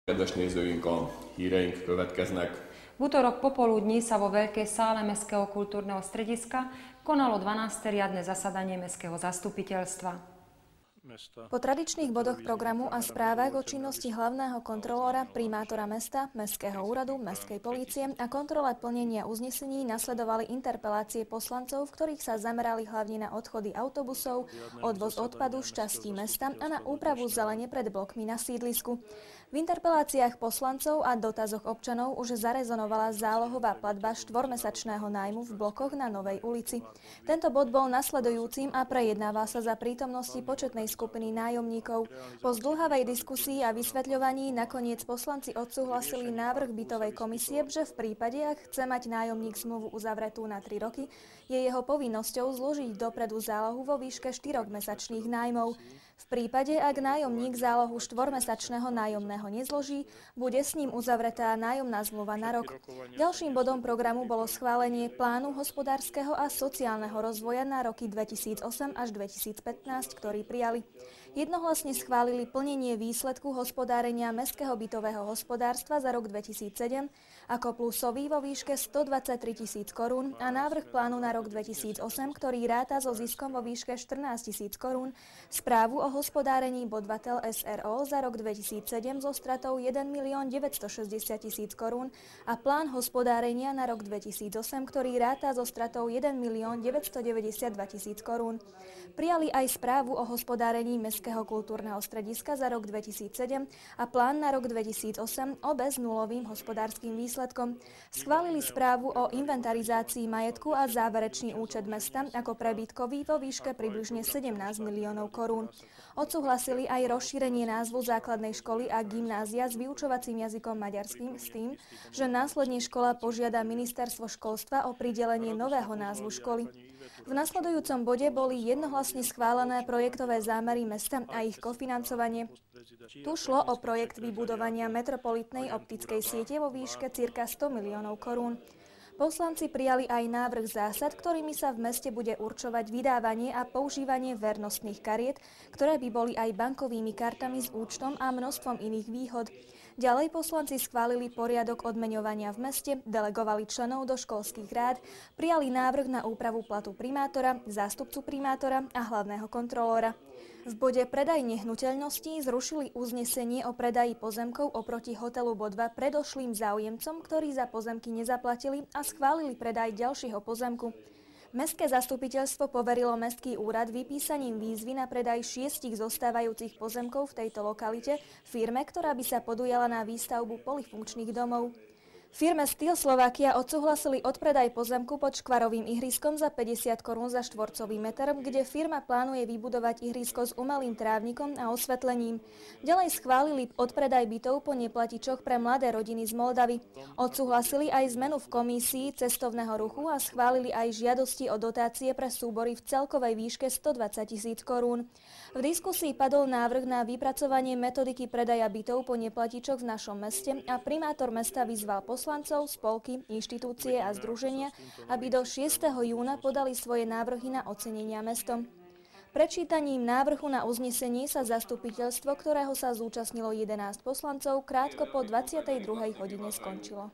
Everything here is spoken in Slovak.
Kedves nézőink, a híreink következnek. V utorok popoludní sa vo veľkej sále Mestského kultúrneho strediska konalo 12. riadne zasadanie Mestského zastupiteľstva. Po tradičných bodoch programu a správach o činnosti hlavného kontrolóra, primátora mesta, Mestského úradu, Mestskej polície a kontrole plnenia uznesení nasledovali interpelácie poslancov, v ktorých sa zamerali hlavne na odchody autobusov, odvoz odpadu z častí mesta a na úpravu zelene pred blokmi na sídlisku. V interpeláciách poslancov a dotazoch občanov už zarezonovala zálohová platba štvormesačného nájmu v blokoch na Novej ulici. Tento bod bol nasledujúcim a prejednáva sa za prítomnosti početnej skupiny nájomníkov. Po zdĺhavej diskusii a vysvetľovaní nakoniec poslanci odsúhlasili návrh bytovej komisie, že v prípade, ak chce mať nájomník zmluvu uzavretú na 3 roky, je jeho povinnosťou zložiť dopredu zálohu vo výške 4 mesačných nájmov. V prípade, ak nájomník zálohu 4-mesačného nájomného nezloží, bude s ním uzavretá nájomná zmluva na rok. Ďalším bodom programu bolo schválenie plánu hospodárskeho a sociálneho rozvoja na roky 2008 až 2015, ktorý prijali. Jednohlasne schválili plnenie výsledku hospodárenia Mestského bytového hospodárstva za rok 2007 ako plusový vo výške 123 000 korún a návrh plánu na rok 2008, ktorý ráta so ziskom vo výške 14 000 korún, správu o hospodárení Bodvatel SRO za rok 2007 so stratou 1 960 000 korún a plán hospodárenia na rok 2008, ktorý ráta so stratou 1 992 000 korún. Prijali aj správu o hospodárení Mestského kultúrneho strediska za rok 2007 a plán na rok 2008, obe s nulovým hospodárskym výsledkom. Schválili správu o inventarizácii majetku a záverečný účet mesta ako prebytkový vo výške približne 17 miliónov korún. Odsúhlasili aj rozšírenie názvu základnej školy a gymnázia s vyučovacím jazykom maďarským s tým, že následne škola požiada ministerstvo školstva o pridelenie nového názvu školy. V nasledujúcom bode boli jednohlasne schválené projektové zámery mesta a ich kofinancovanie. Tu šlo o projekt vybudovania metropolitnej optickej siete vo výške cirka 100 miliónov korún. Poslanci prijali aj návrh zásad, ktorými sa v meste bude určovať vydávanie a používanie vernostných kariet, ktoré by boli aj bankovými kartami s účtom a množstvom iných výhod. Ďalej poslanci schválili poriadok odmeňovania v meste, delegovali členov do školských rád, prijali návrh na úpravu platu primátora, zástupcu primátora a hlavného kontrolóra. V bode predaj nehnuteľností zrušili uznesenie o predaji pozemkov oproti hotelu Bodva predošlým záujemcom, ktorí za pozemky nezaplatili a schválili predaj ďalšieho pozemku. Mestské zastupiteľstvo poverilo Mestský úrad vypísaním výzvy na predaj 6 zostávajúcich pozemkov v tejto lokalite firme, ktorá by sa podujala na výstavbu polifunkčných domov. Firme Steel Slovakia odsúhlasili odpredaj pozemku pod škvarovým ihriskom za 50 korún za štvorcový meter, kde firma plánuje vybudovať ihrisko s umelým trávnikom a osvetlením. Ďalej schválili odpredaj bytov po neplatičoch pre mladé rodiny z Moldavy. Odsúhlasili aj zmenu v komisii cestovného ruchu a schválili aj žiadosti o dotácie pre súbory v celkovej výške 120 000 korún. V diskusii padol návrh na vypracovanie metodiky predaja bytov po neplatičoch v našom meste a primátor mesta vyzval poslancov, spolky, inštitúcie a združenia, aby do 6. júna podali svoje návrhy na ocenenia mestom. Prečítaním návrhu na uznesenie sa zastupiteľstvo, ktorého sa zúčastnilo 11 poslancov, krátko po 22. hodine skončilo.